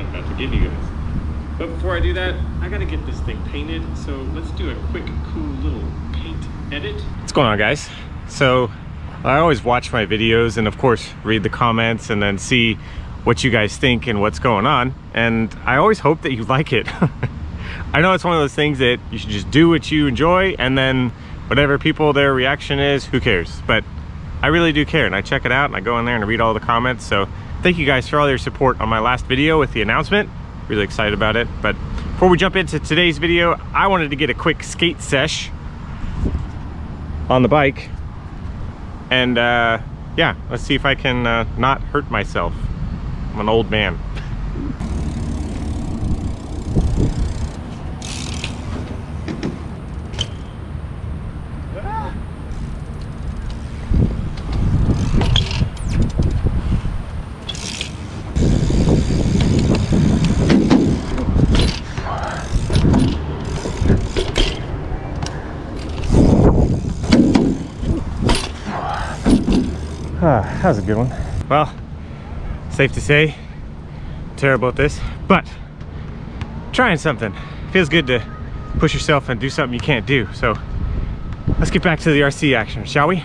about to give you guys. But before I do that, I gotta get this thing painted. So let's do a quick, cool little paint edit. What's going on, guys? So I always watch my videos and of course read the comments and then see what you guys think and what's going on. And I always hope that you like it. I know it's one of those things that you should just do what you enjoy, and then whatever their reaction is, who cares? But I really do care, and I check it out and I go in there and read all the comments. So thank you guys for all your support on my last video with the announcement. Really excited about it. But before we jump into today's video, I wanted to get a quick skate sesh on the bike. And yeah, let's see if I can not hurt myself. I'm an old man. That was a good one. Well, safe to say, I'm terrible at this, but trying something. Feels good to push yourself and do something you can't do. So let's get back to the RC action, shall we?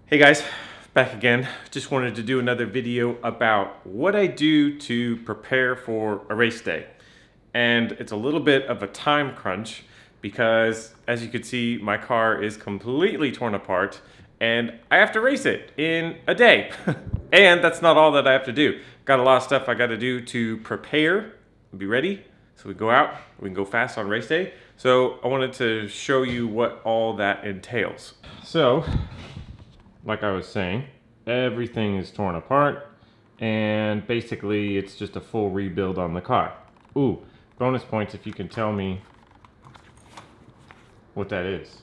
Hey guys, back again. Just wanted to do another video about what I do to prepare for a race day. And it's a little bit of a time crunch because, as you can see, my car is completely torn apart and I have to race it in a day. And that's not all that I have to do. Got a lot of stuff I got to do to prepare and be ready so we go out, we can go fast on race day. So I wanted to show you what all that entails. So, like I was saying, everything is torn apart and basically it's just a full rebuild on the car. Ooh, bonus points if you can tell me what that is,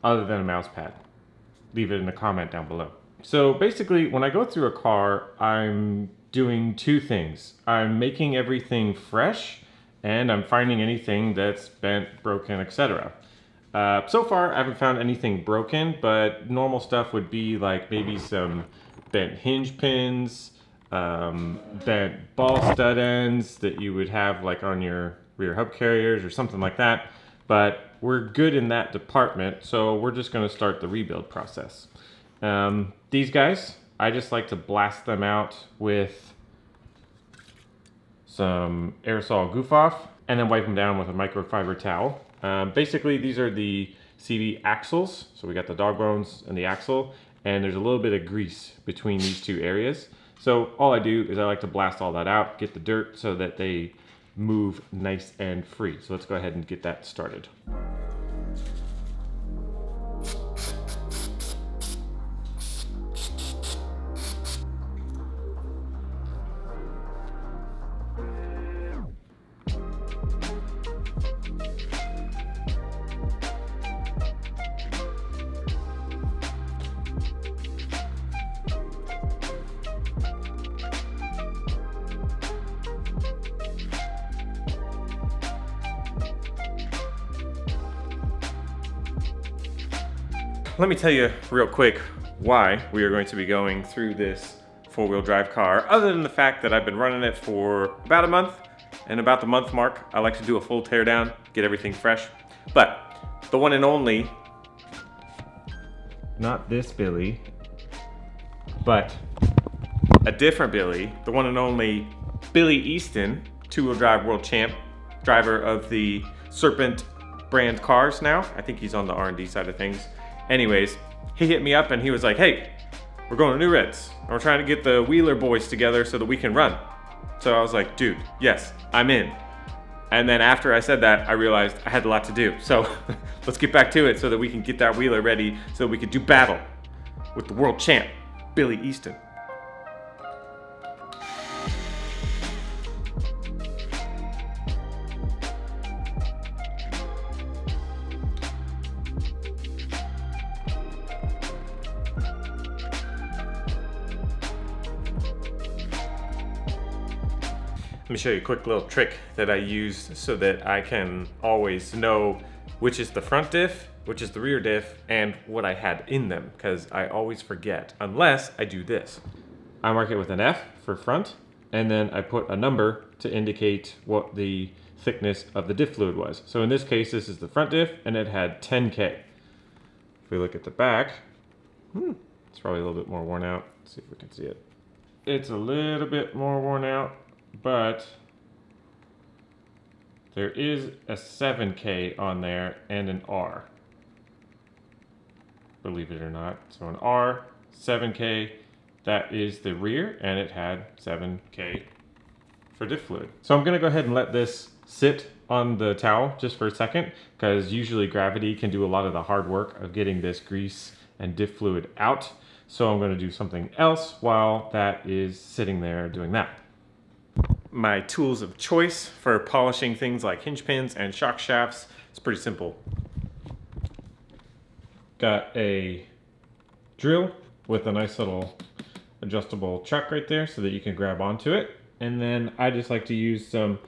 other than a mouse pad. Leave it in the comment down below. So basically, when I go through a car, I'm doing two things. I'm making everything fresh and I'm finding anything that's bent, broken, etc. So far, I haven't found anything broken, but normal stuff would be like maybe some bent hinge pins, bent ball stud ends that you would have like on your rear hub carriers or something like that. But we're good in that department, so we're just going to start the rebuild process. These guys, I just like to blast them out with some aerosol goof off and then wipe them down with a microfiber towel. Basically, these are the CV axles. So we got the dog bones and the axle, and there's a little bit of grease between these two areas. So all I do is I like to blast all that out, get the dirt so that they move nice and free. So let's go ahead and get that started. Let me tell you real quick why we are going to be going through this four-wheel drive car, other than the fact that I've been running it for about a month, and about the month mark, I like to do a full teardown, get everything fresh. But the one and only, not this Billy, but a different Billy, the one and only Billy Easton, two-wheel drive world champ, driver of the Serpent brand cars now. I think he's on the R&D side of things. Anyways, he hit me up and he was like, hey, we're going to New Reds. And we're trying to get the Wheeler boys together so that we can run. So I was like, dude, yes, I'm in. And then after I said that, I realized I had a lot to do. So let's get back to it so that we can get that Wheeler ready so that we can do battle with the world champ, Billy Easton. Let me show you a quick little trick that I use so that I can always know which is the front diff, which is the rear diff, and what I had in them, because I always forget, unless I do this. I mark it with an F for front, and then I put a number to indicate what the thickness of the diff fluid was. So in this case, this is the front diff, and it had 10K. If we look at the back, it's probably a little bit more worn out. Let's see if we can see it. It's a little bit more worn out, but there is a 7K on there and an R. Believe it or not. So an R, 7K, that is the rear, and it had 7K for diff fluid. So I'm gonna go ahead and let this sit on the towel just for a second, because usually gravity can do a lot of the hard work of getting this grease and diff fluid out. So I'm gonna do something else while that is sitting there doing that. My tools of choice for polishing things like hinge pins and shock shafts, it's pretty simple. Got a drill with a nice little adjustable chuck right there so that you can grab onto it. And then I just like to use some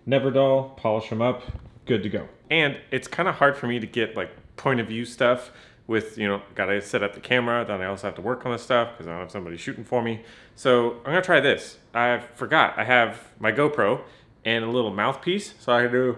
Neverdol, polish them up, good to go. And it's kind of hard for me to get like point of view stuff with, you know, gotta set up the camera, then I also have to work on the stuff because I don't have somebody shooting for me. So I'm gonna try this. I forgot, I have my GoPro and a little mouthpiece, so I can do,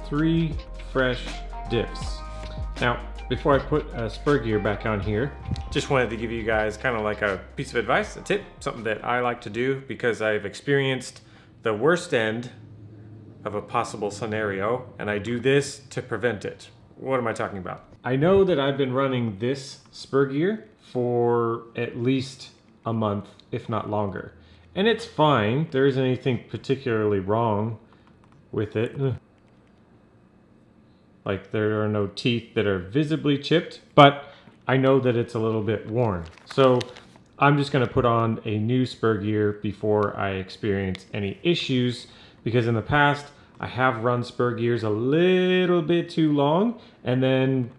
Three fresh diffs. Now, before I put a spur gear back on here, just wanted to give you guys kind of like a piece of advice, a tip, something that I like to do because I've experienced the worst end of a possible scenario, and I do this to prevent it. What am I talking about? I know that I've been running this spur gear for at least a month, if not longer. And it's fine. There isn't anything particularly wrong with it. Like there are no teeth that are visibly chipped, but I know that it's a little bit worn. So I'm just gonna put on a new spur gear before I experience any issues, because in the past I have run spur gears a little bit too long, and then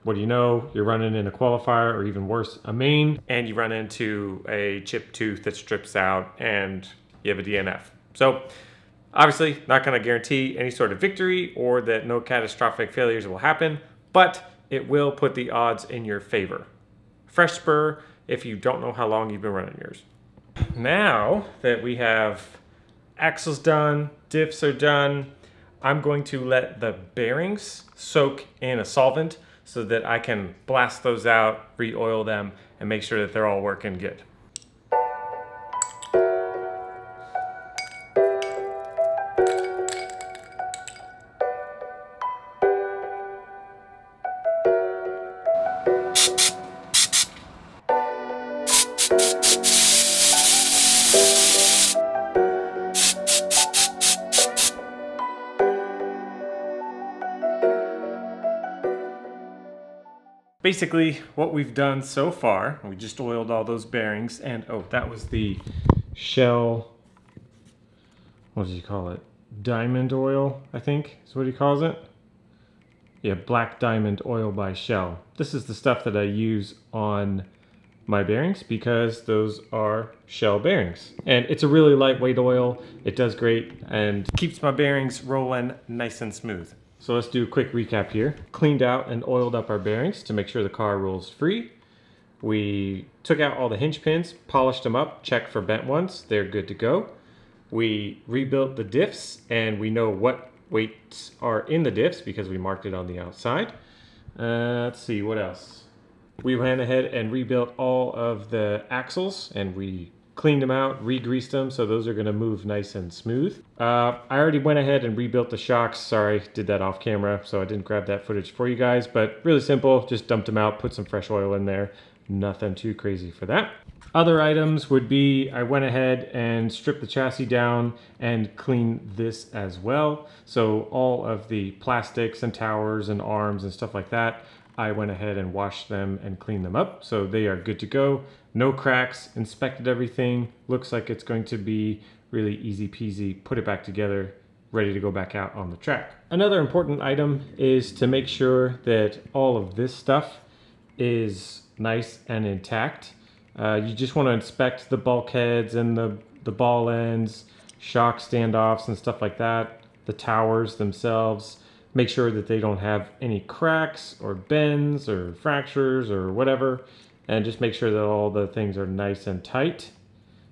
what do you know, you're running in a qualifier or even worse, a main, and you run into a chipped tooth that strips out and you have a DNF. So obviously, not going to guarantee any sort of victory or that no catastrophic failures will happen, but it will put the odds in your favor. Fresh spur if you don't know how long you've been running yours. Now that we have axles done, diffs are done, I'm going to let the bearings soak in a solvent so that I can blast those out, re-oil them, and make sure that they're all working good. Basically, what we've done so far, we just oiled all those bearings, and oh, that was the Shell, what does he call it? Diamond oil, I think is what he calls it. Yeah, Black Diamond oil by Shell. This is the stuff that I use on my bearings because those are Shell bearings. And it's a really lightweight oil. It does great and keeps my bearings rolling nice and smooth. So let's do a quick recap here. Cleaned out and oiled up our bearings to make sure the car rolls free. We took out all the hinge pins, polished them up, checked for bent ones. They're good to go. We rebuilt the diffs, and we know what weights are in the diffs because we marked it on the outside. Let's see, what else? We went ahead and rebuilt all of the axles, and we cleaned them out, re-greased them, so those are gonna move nice and smooth. I already went ahead and rebuilt the shocks. Sorry, did that off camera, so I didn't grab that footage for you guys, but really simple, just dumped them out, put some fresh oil in there. Nothing too crazy for that. Other items would be, I went ahead and stripped the chassis down and cleaned this as well. So all of the plastics and towers and arms and stuff like that, I went ahead and washed them and cleaned them up. So they are good to go. No cracks, inspected everything. Looks like it's going to be really easy peasy. Put it back together, ready to go back out on the track. Another important item is to make sure that all of this stuff is nice and intact. You just want to inspect the bulkheads and the ball ends, shock standoffs and stuff like that, the towers themselves. Make sure that they don't have any cracks or bends or fractures or whatever, and just make sure that all the things are nice and tight,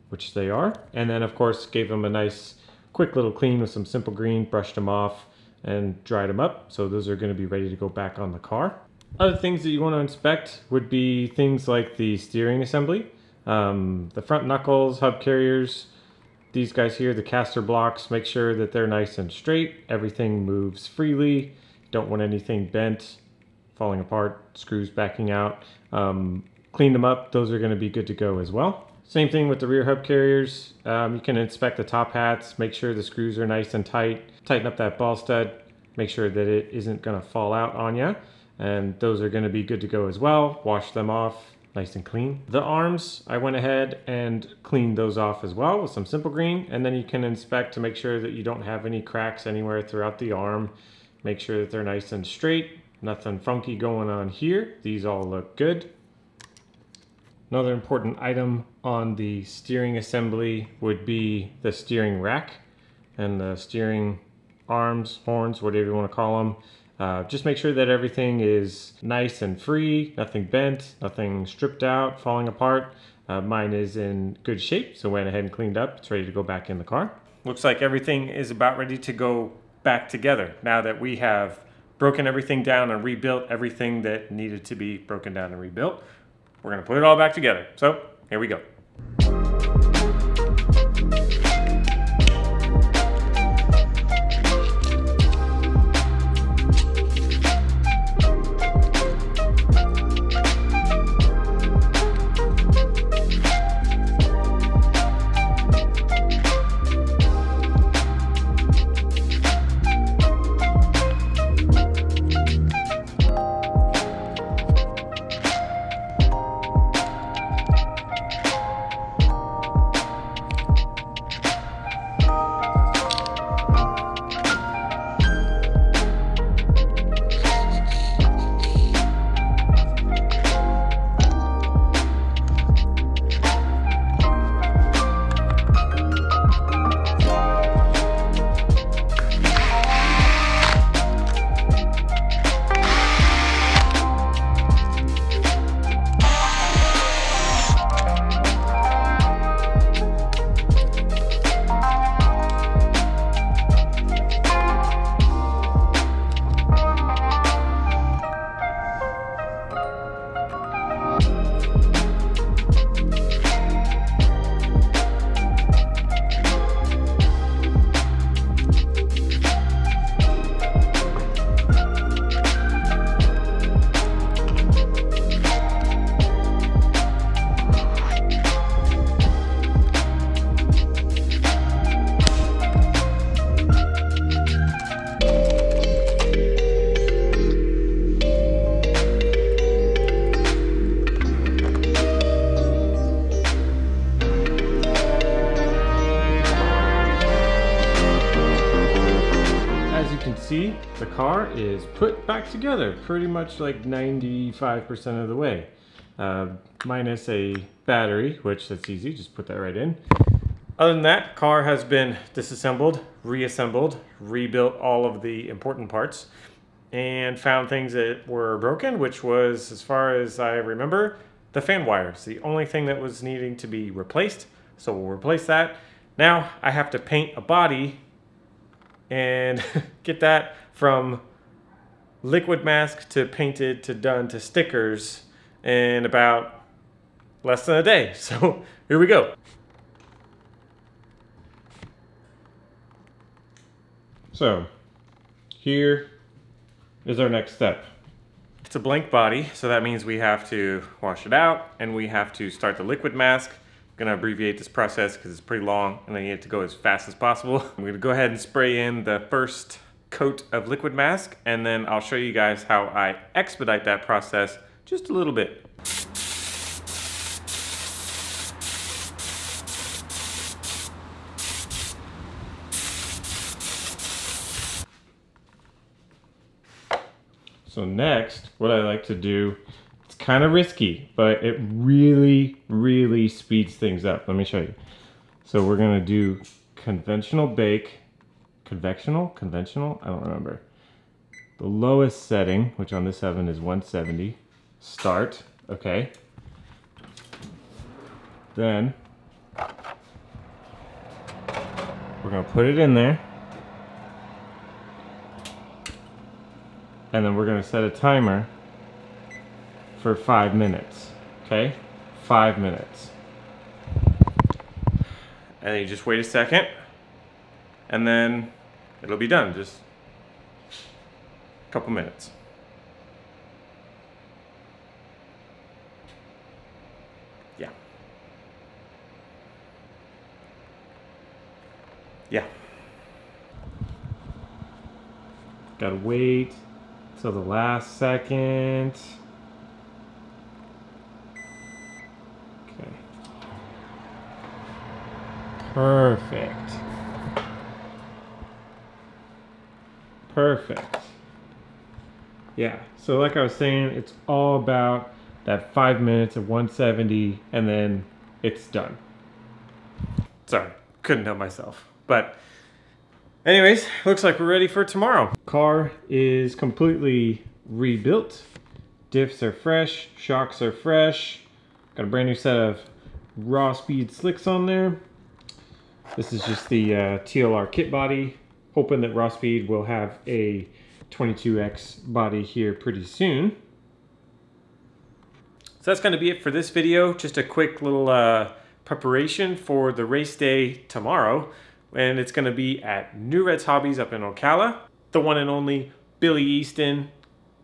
which they are. And then of course gave them a nice quick little clean with some Simple Green, brushed them off and dried them up. So those are going to be ready to go back on the car. Other things that you want to inspect would be things like the steering assembly, the front knuckles, hub carriers, these guys here, the caster blocks. Make sure that they're nice and straight. Everything moves freely. Don't want anything bent, falling apart, screws backing out. Clean them up. Those are going to be good to go as well. Same thing with the rear hub carriers. You can inspect the top hats. Make sure the screws are nice and tight. Tighten up that ball stud. Make sure that it isn't going to fall out on you. And those are going to be good to go as well. Wash them off nice and clean. The arms, I went ahead and cleaned those off as well with some Simple Green, and then you can inspect to make sure that you don't have any cracks anywhere throughout the arm. Make sure that they're nice and straight, nothing funky going on here. These all look good. Another important item on the steering assembly would be the steering rack and the steering arms, horns, whatever you want to call them. Just make sure that everything is nice and free, nothing bent, nothing stripped out, falling apart. Mine is in good shape, so went ahead and cleaned up. It's ready to go back in the car. Looks like everything is about ready to go back together now that we have broken everything down and rebuilt everything that needed to be broken down and rebuilt. We're gonna put it all back together. So here we go. See, the car is put back together pretty much like 95% of the way, minus a battery, which that's easy, just put that right in. Other than that, car has been disassembled, reassembled, rebuilt all of the important parts, and found things that were broken, which was, as far as I remember, the fan wires. The only thing that was needing to be replaced, so we'll replace that. Now I have to paint a body and get that from liquid mask to painted to done to stickers in about less than a day. So here we go. So here is our next step. It's a blank body, so that means we have to wash it out and we have to start the liquid mask. I'm gonna abbreviate this process because it's pretty long and I need it to go as fast as possible. I'm gonna go ahead and spray in the first coat of liquid mask, and then I'll show you guys how I expedite that process just a little bit. So next, what I like to do, it's kind of risky, but it really speeds things up. Let me show you. So we're gonna do conventional bake, conventional, I don't remember. The lowest setting, which on this oven is 170, start, okay. Then we're gonna put it in there. And then we're gonna set a timer for 5 minutes, okay? 5 minutes. And then you just wait a second, and then it'll be done, just a couple minutes. Yeah. Yeah. Gotta wait till the last second. Okay. Perfect. Perfect. Yeah, so like I was saying, it's all about that 5 minutes of 170 and then it's done. Sorry, couldn't help myself. But anyways, looks like we're ready for tomorrow. Car is completely rebuilt. Diffs are fresh, shocks are fresh. Got a brand new set of Raw Speed slicks on there. This is just the TLR kit body. Hoping that Raw Speed will have a 22X body here pretty soon. So that's going to be it for this video. Just a quick little preparation for the race day tomorrow. And it's going to be at New Reds Hobbies up in Ocala. The one and only Billy Easton.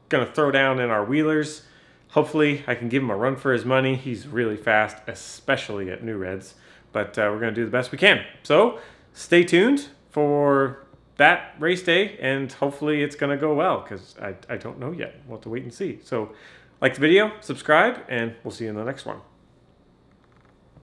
Going to throw down in our wheelers. Hopefully I can give him a run for his money. He's really fast, especially at New Reds. But we're going to do the best we can. So stay tuned for that race day, and hopefully it's going to go well, because I don't know yet. We'll have to wait and see. So like the video, subscribe, and we'll see you in the next one.